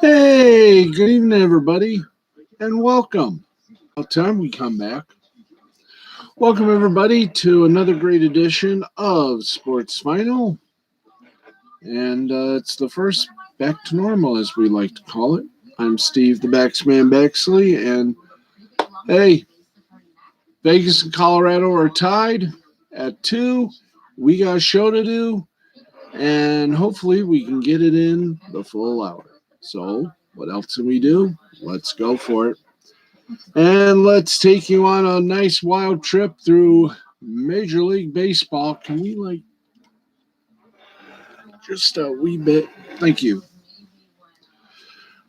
Hey, good evening, everybody, and welcome. About time we come back. Welcome, everybody, to another great edition of Sports Final. And it's the first back to normal, as we like to call it. I'm Steve, the Backsman Baxley, and hey, Vegas and Colorado are tied at 2. We got a show to do, and hopefully we can get it in the full hour. So, what else can we do? Let's go for it. And let's take you on a nice wild trip through Major League Baseball. Can we, just a wee bit? Thank you.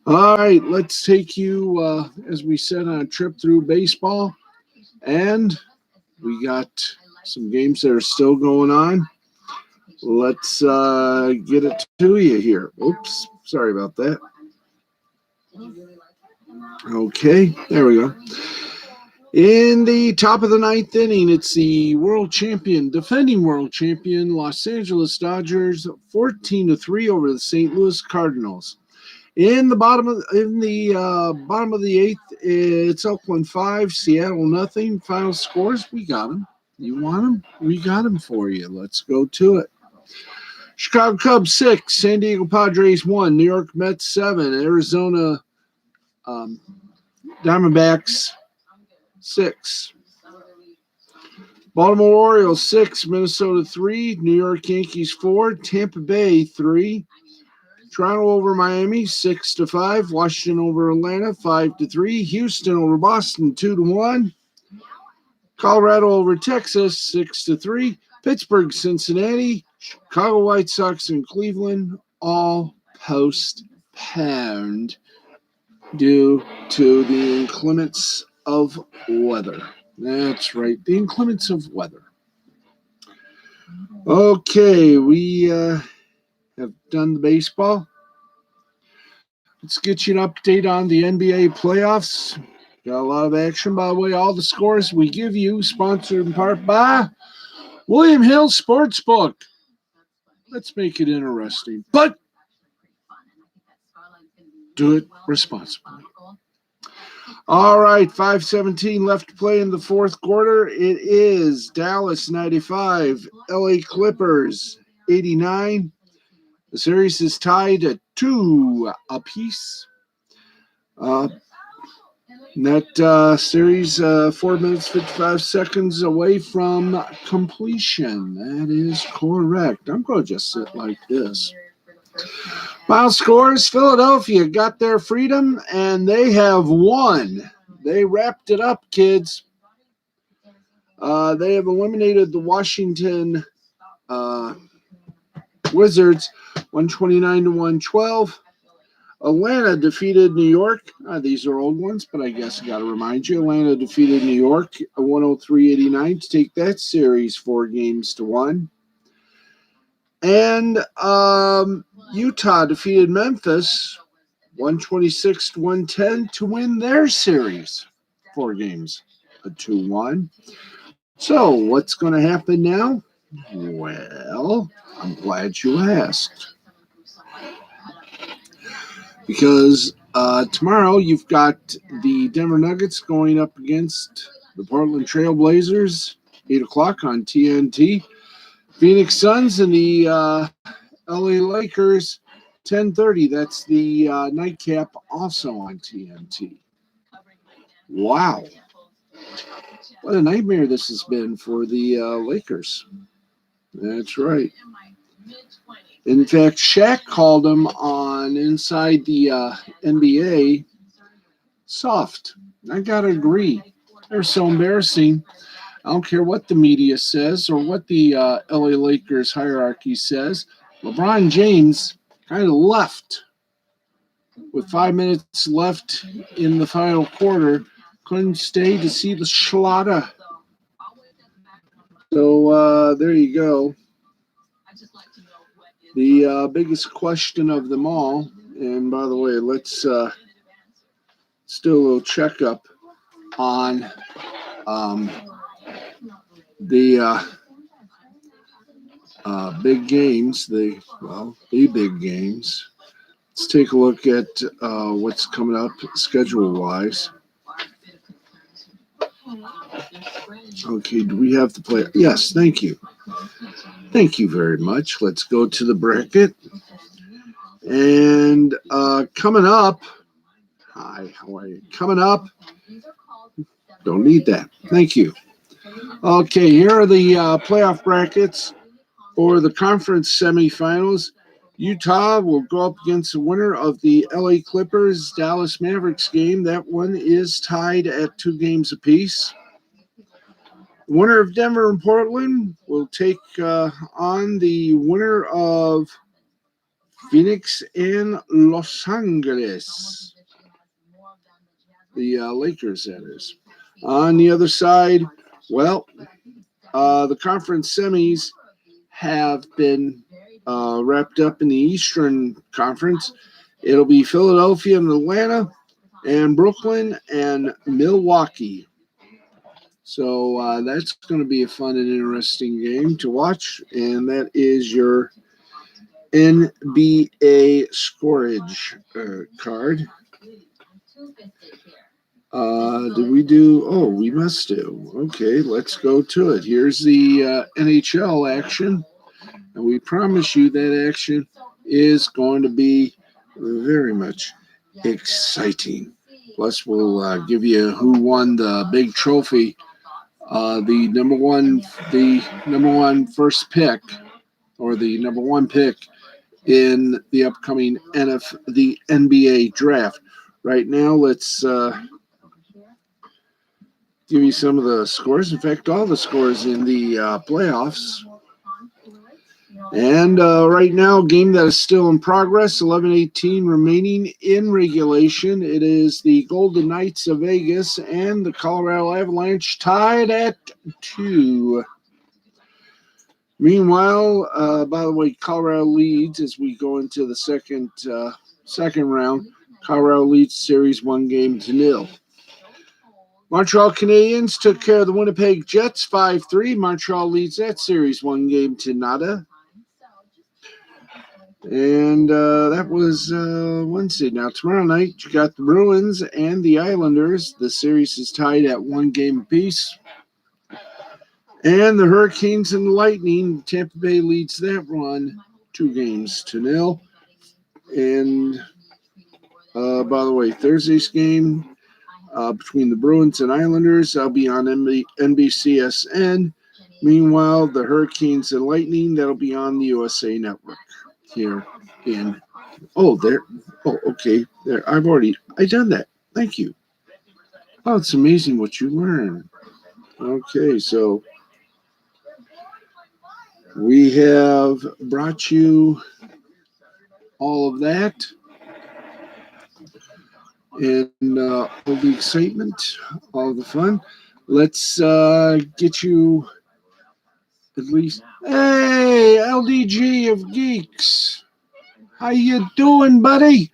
All right, let's take you, as we said, on a trip through baseball. And we got some games that are still going on. Let's get it to you here. Oops, sorry about that. Okay, there we go. In the top of the ninth inning, it's the defending world champion, Los Angeles Dodgers, 14-3 over the St. Louis Cardinals. In the bottom of the eighth, it's Oakland 5, Seattle nothing. Final scores, we got them. You want them? We got them for you. Let's go to it. Chicago Cubs 6, San Diego Padres 1, New York Mets 7, Arizona Diamondbacks 6. Baltimore Orioles 6, Minnesota 3, New York Yankees 4, Tampa Bay 3, Toronto over Miami 6-5, Washington over Atlanta 5-3, Houston over Boston 2-1, Colorado over Texas 6-3, Pittsburgh, Cincinnati, Chicago White Sox, and Cleveland all postponed due to the inclements of weather. That's right, the inclements of weather. Okay, we have done the baseball. Let's get you an update on the NBA playoffs. Got a lot of action, by the way. All the scores we give you, sponsored in part by William Hill Sportsbook. Let's make it interesting, but do it responsibly. All right, 5:17 left to play in the fourth quarter. It is Dallas 95, LA Clippers 89. The series is tied at 2 apiece. That series 4 minutes 55 seconds away from completion. That is correct. I'm going to just sit like this. Final scores, Philadelphia got their freedom, and they have won. They wrapped it up, kids. They have eliminated the Washington Wizards 129-112. Atlanta defeated New York. These are old ones, but I guess I got to remind you. Atlanta defeated New York 103-89 to take that series 4-1. And Utah defeated Memphis 126-110 to win their series 4-2-1. So what's going to happen now? Well, I'm glad you asked. Because tomorrow you've got the Denver Nuggets going up against the Portland Trail Blazers, 8 o'clock on TNT. Phoenix Suns and the LA Lakers, 10:30. That's the nightcap, also on TNT. Wow. What a nightmare this has been for the Lakers. That's right. In fact, Shaq called them on Inside the NBA soft. I got to agree. They're so embarrassing. I don't care what the media says or what the LA Lakers hierarchy says. LeBron James kind of left with 5 minutes left in the final quarter. Couldn't stay to see the slaughter. So there you go. The biggest question of them all, and by the way, let's do a little checkup on the big games, the big games. Let's take a look at what's coming up schedule-wise. Okay, do we have the play? Yes, thank you. Thank you very much. Let's go to the bracket. And coming up, hi, how are you? Coming up, don't need that. Thank you. Okay, here are the playoff brackets for the conference semifinals. Utah will go up against the winner of the LA Clippers Dallas Mavericks game. That one is tied at 2 games apiece. The winner of Denver and Portland will take on the winner of Phoenix and Los Angeles. The Lakers, that is. On the other side, well, the conference semis have been wrapped up in the Eastern Conference. It'll be Philadelphia and Atlanta, and Brooklyn and Milwaukee. So that's going to be a fun and interesting game to watch, and that is your NBA scorage card. Did we do? Oh, we must do. Okay, let's go to it. Here's the NHL action, and we promise you that action is going to be very much exciting. Plus, we'll give you who won the big trophy, the number one first pick, or the number one pick in the upcoming the NBA draft. Right now, let's give you some of the scores. In fact, all the scores in the playoffs. And right now, game that is still in progress, 11:18 remaining in regulation. It is the Golden Knights of Vegas and the Colorado Avalanche tied at 2. Meanwhile, by the way, Colorado leads as we go into the second round. Colorado leads series 1-0. Montreal Canadiens took care of the Winnipeg Jets 5-3. Montreal leads that series 1-0. And that was Wednesday. Now, tomorrow night, you got the Bruins and the Islanders. The series is tied at 1 game apiece. And the Hurricanes and the Lightning, Tampa Bay leads that one 2-0. And by the way, Thursday's game between the Bruins and Islanders, that'll be on NBCSN. Meanwhile, the Hurricanes and Lightning, that'll be on the USA Network here in. Oh, there. Oh, okay. There. I done that. Thank you. Oh, it's amazing what you learn. Okay, so we have brought you all of that and all the excitement, all the fun. Let's get you at least. Hey, LDG of Geeks. How you doing, buddy?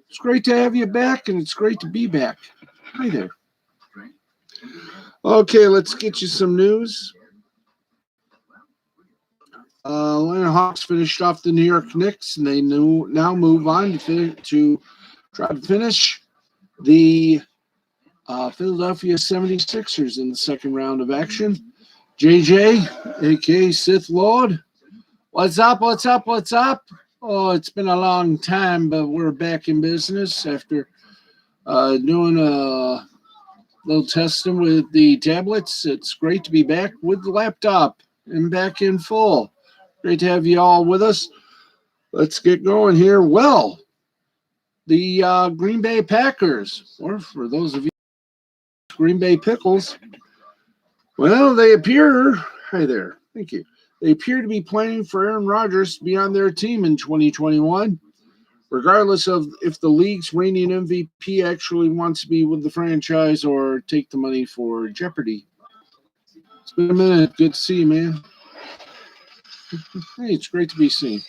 It's great to have you back, and it's great to be back. Hi there. Okay, let's get you some news. Atlanta Hawks finished off the New York Knicks, and they now move on to try to finish the Philadelphia 76ers in the second round of action. JJ, a.k.a. Sith Lord. What's up, what's up, what's up? Oh, it's been a long time, but we're back in business after doing a little testing with the tablets. It's great to be back with the laptop and back in full. Great to have you all with us. Let's get going here. Well, the Green Bay Packers, or for those of you, Green Bay Pickles, well, they appear, hi there, thank you. They appear to be planning for Aaron Rodgers to be on their team in 2021, regardless of if the league's reigning MVP actually wants to be with the franchise or take the money for Jeopardy. It's been a minute. Good to see you, man. Hey, it's great to be seen.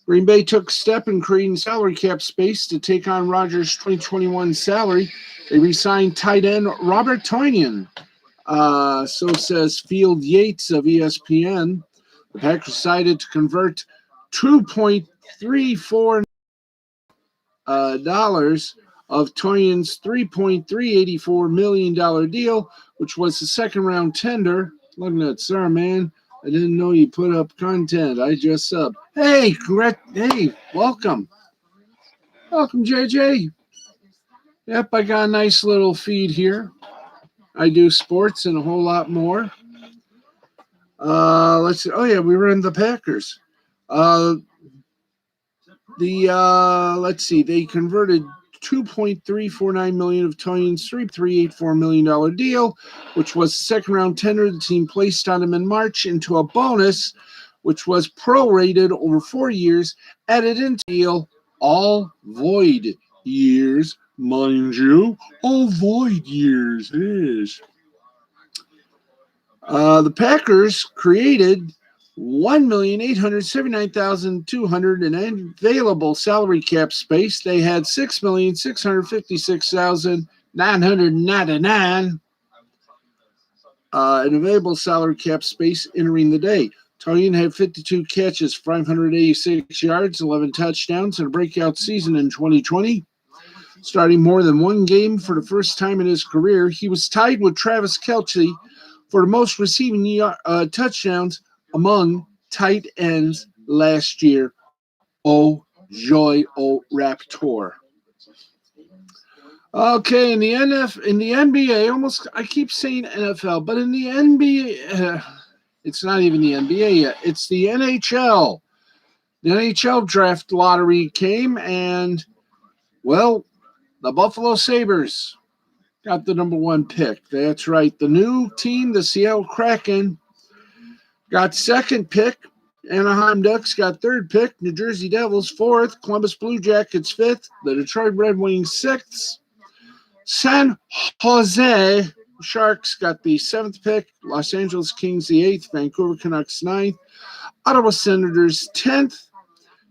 Green Bay took a step in creating salary cap space to take on Rodgers' 2021 salary. They re-signed tight end Robert Tonyan. So says Field Yates of ESPN. The Packers decided to convert $2.34 dollars of Tonyan's $3.384 million deal, which was the second round tender. Look at that, sir, man. I didn't know you put up content. I just subbed. Hey, hey, welcome. Welcome, JJ. Yep, I got a nice little feed here. I do sports and a whole lot more. Let's see. Oh, yeah, we were in the Packers. Let's see, they converted $2.349 million of Tonyan's $3.384 million deal, which was the second round tender the team placed on him in March, into a bonus, which was prorated over 4 years, added into the deal, all void years, mind you, all void years. Yes. The Packers created $1,879,200 in available salary cap space. They had $6,656,999 in available salary cap space entering the day. Tonyan had 52 catches, 586 yards, 11 touchdowns, and a breakout season in 2020. Starting more than one game for the first time in his career, he was tied with Travis Kelce for the most receiving touchdowns among tight ends last year. Oh, joy, oh, Raptor. Okay, in the NBA, I keep saying NFL, but in the NBA, it's not even the NBA yet. It's the NHL. The NHL draft lottery came, and, well, the Buffalo Sabres got the number one pick. That's right. The new team, the Seattle Kraken, got second pick. Anaheim Ducks got third pick. New Jersey Devils fourth. Columbus Blue Jackets fifth. The Detroit Red Wings sixth. San Jose Sharks got the seventh pick. Los Angeles Kings the eighth. Vancouver Canucks ninth. Ottawa Senators 10th.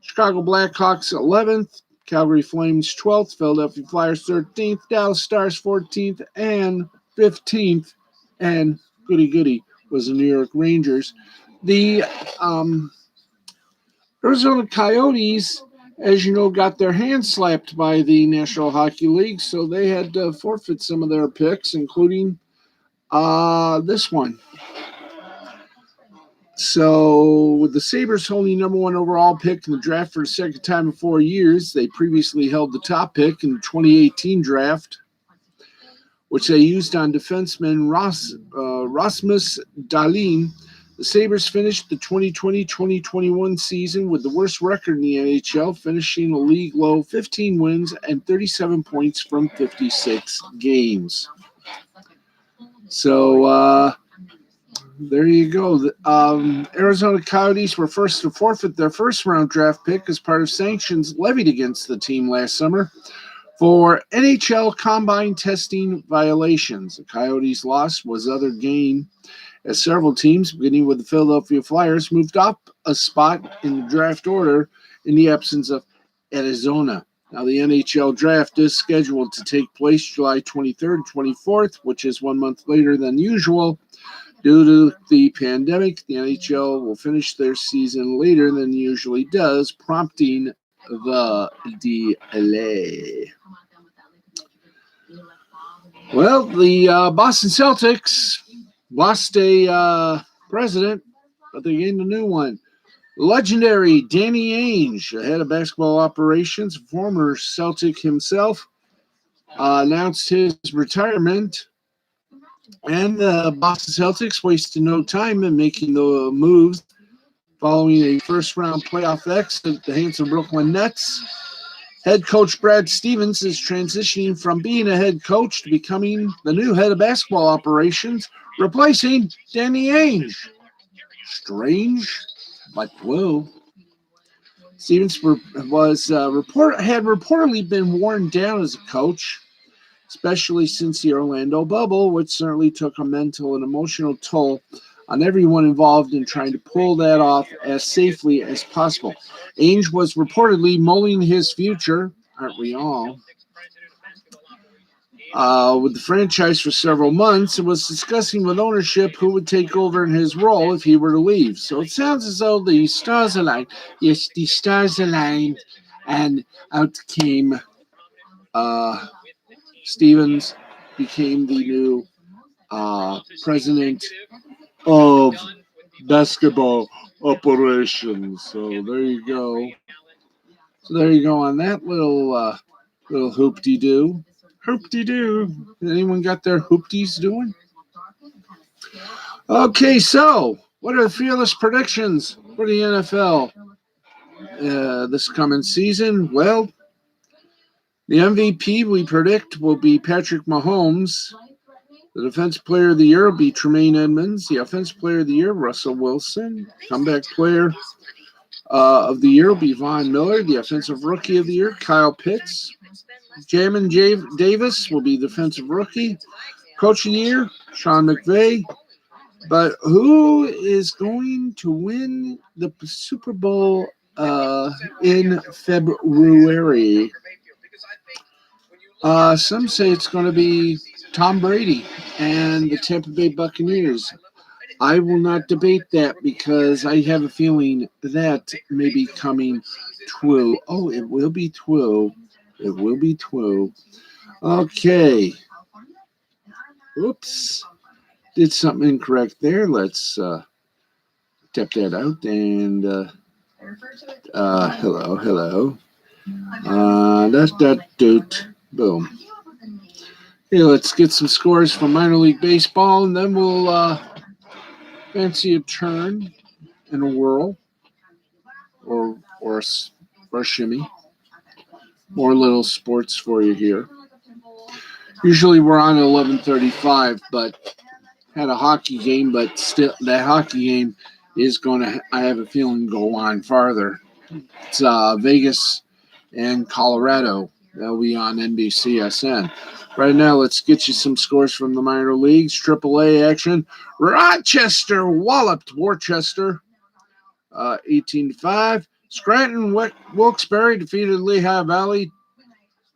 Chicago Blackhawks 11th. Calgary Flames 12th. Philadelphia Flyers 13th. Dallas Stars 14th and 15th. And goody was the New York Rangers. The Arizona Coyotes, as you know, got their hands slapped by the National Hockey League, so they had to forfeit some of their picks, including this one. So, with the Sabres holding number one overall pick in the draft for the second time in 4 years, they previously held the top pick in the 2018 draft, which they used on defenseman Rasmus Dahlin. The Sabres finished the 2020-2021 season with the worst record in the NHL, finishing a league low 15 wins and 37 points from 56 games. So, there you go. The Arizona Coyotes were first to forfeit their first-round draft pick as part of sanctions levied against the team last summer for NHL combine testing violations. The Coyotes' loss was other gain, as several teams, beginning with the Philadelphia Flyers, moved up a spot in the draft order in the absence of Arizona. Now, the NHL draft is scheduled to take place July 23rd and 24th, which is 1 month later than usual. Due to the pandemic, the NHL will finish their season later than it usually does, prompting the delay. Well, the Boston Celtics lost a president, but they gained a new one. Legendary Danny Ainge, the head of basketball operations, former Celtic himself, announced his retirement. And the Boston Celtics wasted no time in making the moves following a first-round playoff exit at the hands of Brooklyn Nets. Head coach Brad Stevens is transitioning from being a head coach to becoming the new head of basketball operations, replacing Danny Ainge. Strange, but whoa. Stevens had reportedly been worn down as a coach, especially since the Orlando bubble, which certainly took a mental and emotional toll on everyone involved in trying to pull that off as safely as possible. Ainge was reportedly mulling his future, aren't we all? with the franchise for several months and was discussing with ownership who would take over in his role if he were to leave. So it sounds as though the stars aligned. Yes, the stars aligned, and out came Stevens, became the new president of basketball operations. So there you go. So there you go on that little hoop-de doo. Hoop-de-doo. Anyone got their hoop-dees doing? Okay, so what are the fearless predictions for the NFL this coming season? Well, the MVP we predict will be Patrick Mahomes. The Defensive Player of the Year will be Tremaine Edmonds. The Offensive Player of the Year, Russell Wilson. Comeback Player of the Year will be Von Miller. The Offensive Rookie of the Year, Kyle Pitts. Jamin Davis will be Defensive Rookie. Coach of the Year, Sean McVay. But who is going to win the Super Bowl in February? Some say it's going to be Tom Brady and the Tampa Bay Buccaneers. I will not debate that because I have a feeling that may be coming true. Oh, it will be true. It will be true. Okay. Oops. Did something incorrect there. Let's tap that out and hello. Boom. Okay, let's get some scores from minor league baseball, and then we'll fancy a turn and a whirl, or a shimmy. More little sports for you here. Usually we're on at 11:35, but had a hockey game, but still that hockey game is going to, I have a feeling, go on farther. It's Vegas and Colorado. That'll be on NBCSN. Right now, let's get you some scores from the minor leagues. AAA action. Rochester walloped Worcester 18-5. Scranton Wilkes-Barre defeated Lehigh Valley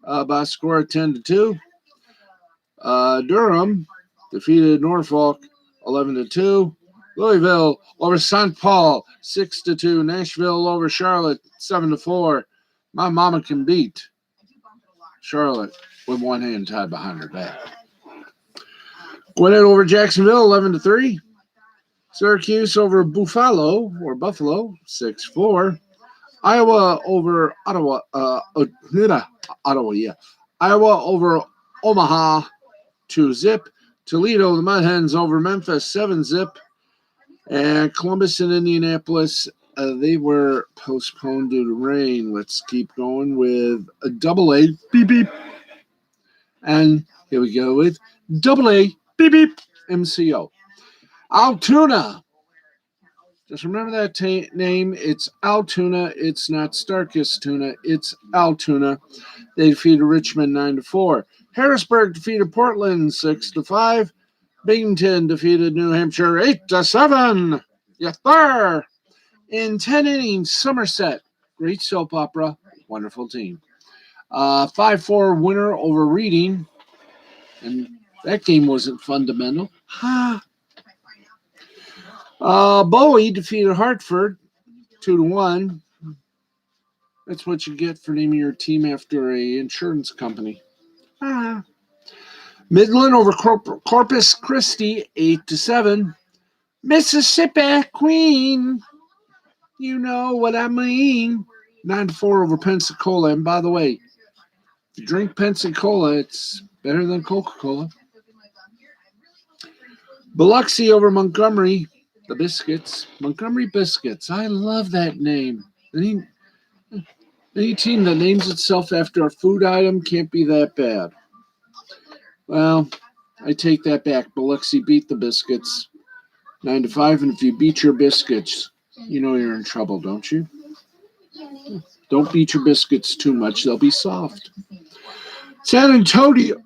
by a score of 10-2. Durham defeated Norfolk 11-2. Louisville over St. Paul 6-2. Nashville over Charlotte 7-4. My mama can beat Charlotte with one hand tied behind her back. Gwinnett over Jacksonville 11-3. Syracuse over Buffalo 6-4. Iowa over Ottawa. Iowa over Omaha 2-0. Toledo, the Mud Hens over Memphis 7-0. And Columbus and Indianapolis, they were postponed due to rain. Let's keep going with a AA. Beep, beep. And here we go with AA. Beep, beep. MCO. Altoona. Just remember that name. It's Altoona. It's not Starkist Tuna. It's Altoona. They defeated Richmond 9-4. Harrisburg defeated Portland 6-5. Binghamton defeated New Hampshire 8-7. Yes, sir. In 10 innings, Somerset, great soap opera, wonderful team. 5-4 winner over Reading, and that game wasn't fundamental. Bowie defeated Hartford 2-1. That's what you get for naming your team after a insurance company. Midland over Corpus Christi 8-7. Mississippi Queen, you know what I mean. 9-4 over Pensacola. And by the way, if you drink Pensacola, it's better than Coca-Cola. Biloxi over Montgomery, the Biscuits. Montgomery Biscuits. I love that name. Any team that names itself after a food item can't be that bad. Well, I take that back. Biloxi beat the Biscuits 9-5, and if you beat your biscuits, you know you're in trouble, don't you? Don't beat your biscuits too much; they'll be soft. San Antonio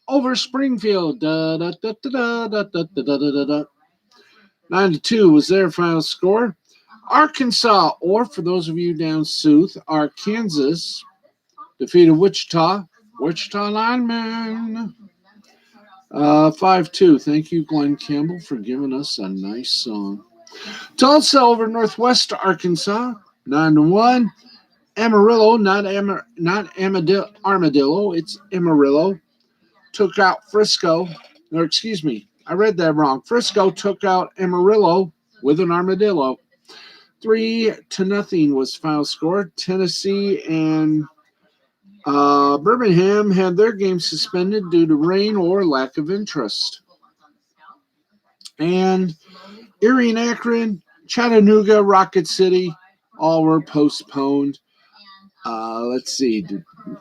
over Springfield. 9-2 was their final score. Arkansas, or for those of you down south, Arkansas, defeated Wichita. Wichita lineman. 5-2. Thank you, Glenn Campbell, for giving us a nice song. Tulsa over Northwest Arkansas. 9-1. Amarillo, not Armadillo. It's Amarillo. Took out Frisco. Or excuse me, I read that wrong. Frisco took out Amarillo with an armadillo. 3-0 was final score. Tennessee and Birmingham had their game suspended due to rain or lack of interest. And Erie and Akron, Chattanooga, Rocket City, all were postponed. Let's see.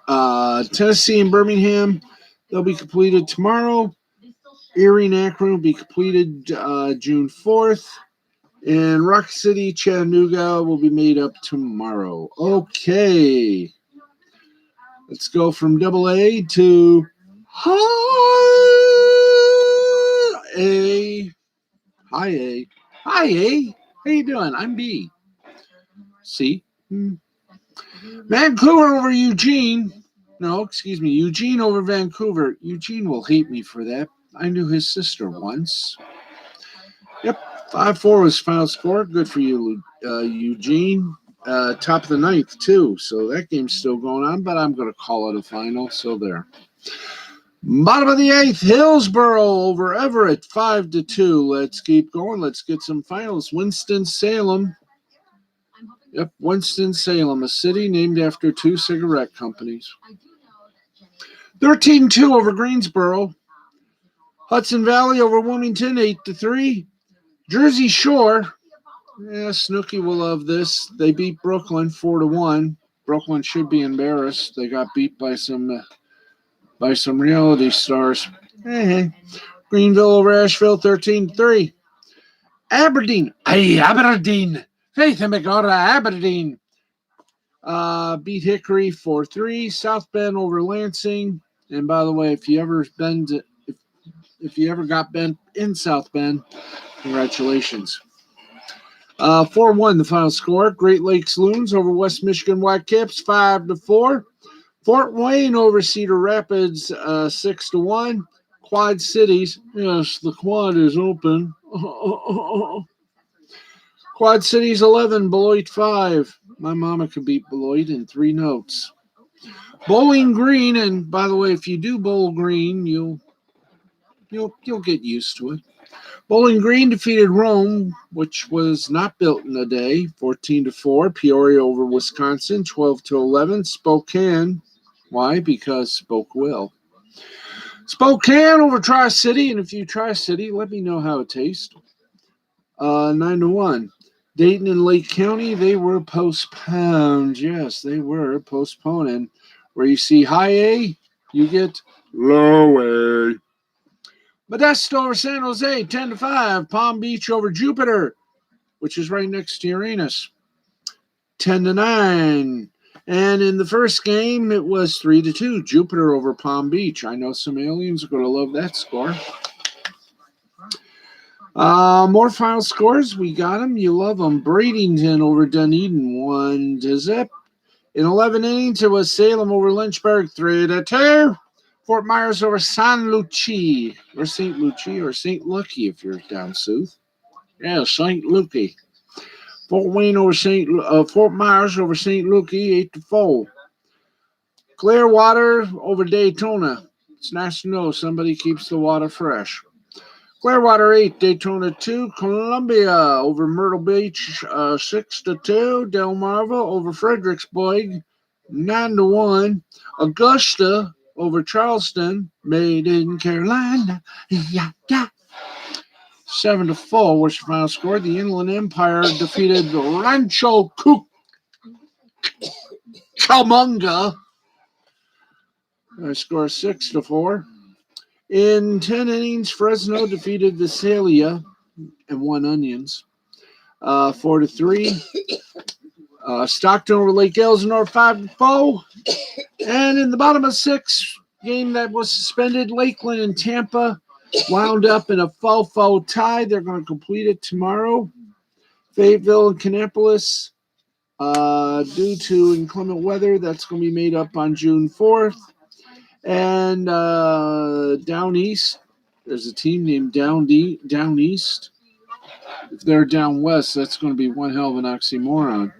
Tennessee and Birmingham, they'll be completed tomorrow. Erie and Akron will be completed June 4th. And Rocket City, Chattanooga will be made up tomorrow. Okay. Let's go from double A to high A. High A. Hi, A. How you doing? I'm B. C. Vancouver over Eugene. No, excuse me. Eugene over Vancouver. Eugene will hate me for that. I knew his sister once. Yep. 5-4 was final score. Good for you, Eugene. Top of the ninth, too. So that game's still going on, but I'm going to call it a final. So there. Bottom of the eighth, Hillsboro over Everett, 5-2. Let's keep going. Let's get some finals. Winston-Salem. Yep, Winston-Salem, a city named after two cigarette companies. 13-2 over Greensboro. Hudson Valley over Wilmington, 8-3. Jersey Shore. Yeah, Snooky will love this. They beat Brooklyn 4-1. Brooklyn should be embarrassed. They got beat by some reality stars. Hey. Greenville over Asheville, 13-3. Aberdeen. Hey, Aberdeen. Faith and McGarra, Aberdeen. Beat Hickory 4-3. South Bend over Lansing. And by the way, if you ever got bent in South Bend, congratulations. 4-1 the final score. Great Lakes Loons over West Michigan Whitecaps, 5-4. Fort Wayne over Cedar Rapids, 6-1. Quad Cities. Yes, the quad is open. Quad Cities 11, Beloit 5. My mama could beat Beloit in 3 notes. Bowling Green, and by the way, if you do Bowl Green, you'll get used to it. Bowling Green defeated Rome, which was not built in a day, 14-4. Peoria over Wisconsin, 12-11. Spokane. Why? Because Spoke will. Spokane over Tri-City, and if you Tri-City, let me know how it tastes. 9-1. Dayton and Lake County, they were postponed. Yes, they were postponed. And where you see high A, you get low A. Modesto over San Jose, 10-5. Palm Beach over Jupiter, which is right next to Uranus, 10-9. And in the first game, it was 3-2. Jupiter over Palm Beach. I know some aliens are going to love that score. More final scores. We got them. You love them. Bradenton over Dunedin, 1-0. In 11 innings, it was Salem over Lynchburg, 3-2. Fort Myers over San Lucie, or St. Lucie, or St. Lucie if you're down south. Yeah, St. Lucie. Fort Wayne over Fort Myers over St. Lucie, 8-4. Clearwater over Daytona. It's nice to know somebody keeps the water fresh. Clearwater 8, Daytona 2. Columbia over Myrtle Beach, 6-2. Delmarva over Fredericksburg, 9-1. Augusta over Charleston, made in Carolina. Yeah. 7-4 was the final score. The Inland Empire defeated the Rancho Cucamonga. Score 6-4. In 10 innings, Fresno defeated Visalia and won Onions, 4-3. Stockton over Lake Elsinore, 5-4. And in the bottom of 6, game that was suspended, Lakeland and Tampa wound up in a 4-4 tie. They're going to complete it tomorrow. Fayetteville and Kannapolis Due to inclement weather, that's going to be made up on June 4th. And down east, there's a team named Down East. If they're down west, that's going to be one hell of an oxymoron.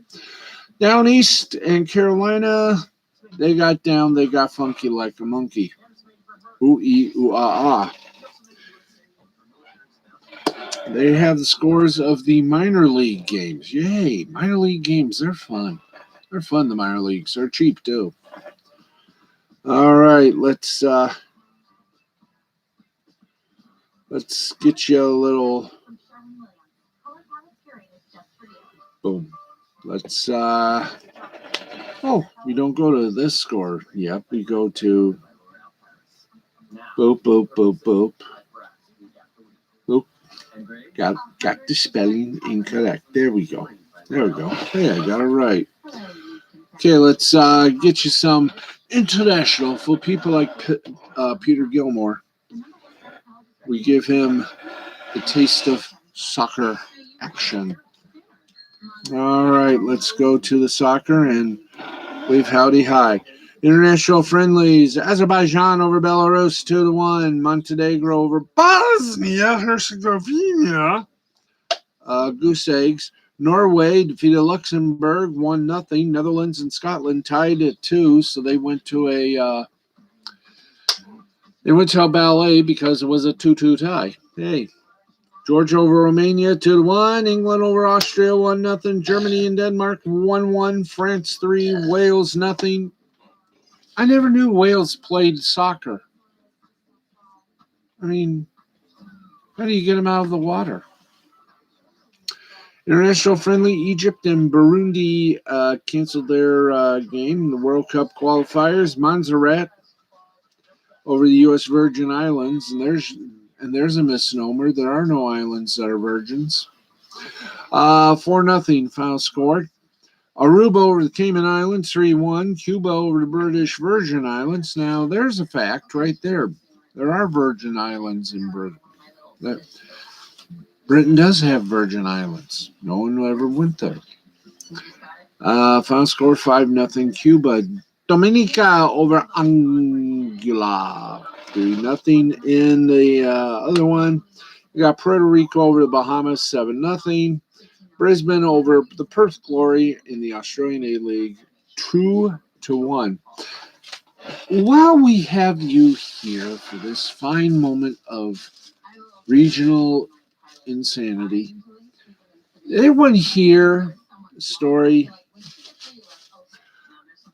Down east in Carolina, they got down, they got funky like a monkey. Ooh-ee, ooh-ah-ah. They have the scores of the minor league games. Yay, minor league games, they're fun. They're fun, the minor leagues. They're cheap, too. All right, let's get you a little... Boom. Let's... Oh, we don't go to this score. Yep, we go to... Boop, boop, boop, boop. Boop. Got the spelling incorrect. There we go. Hey, I got it right. Okay, let's get you some international for people like Peter Gilmore. We give him the taste of soccer action. All right, let's go to the soccer and wave howdy hi. International friendlies: Azerbaijan over Belarus 2-1. Montenegro over Bosnia Herzegovina. Goose eggs. Norway defeated Luxembourg 1-0. Netherlands and Scotland tied at 2, so they went to a ballet because it was a 2-2 tie. Hey, Georgia over Romania 2-1. England over Austria 1-0. Germany and Denmark 1-1. France 3. Wales 0. I never knew Wales played soccer. I mean, how do you get them out of the water? International friendly: Egypt and Burundi canceled their game in the World Cup qualifiers. Montserrat over the U.S. Virgin Islands, and there's a misnomer. There are no islands that are virgins. 4-0 final score. Aruba over the Cayman Islands 3-1. Cuba over the British Virgin Islands. Now there's a fact right there. There are Virgin Islands in Britain. Britain does have Virgin Islands. No one ever went there. Final score 5-0 Cuba. Dominica over Anguilla 3-0 in the other one. We got Puerto Rico over the Bahamas 7-0. Brisbane over the Perth Glory in the Australian A-League 2-1. While we have you here for this fine moment of regional insanity, did anyone hear the story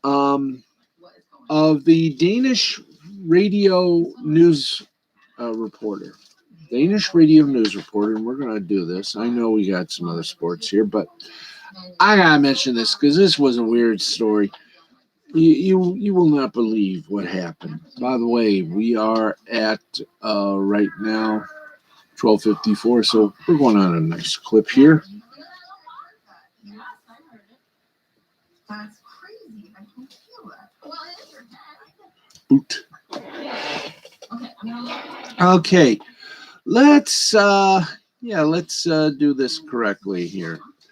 of the Danish radio news reporter? Danish radio news reporter, and we're going to do this. I know we got some other sports here, but I got to mention this because this was a weird story. You will not believe what happened. By the way, we are at right now 12:54, so we're going on a nice clip here. Boot. Okay, let's do this correctly here.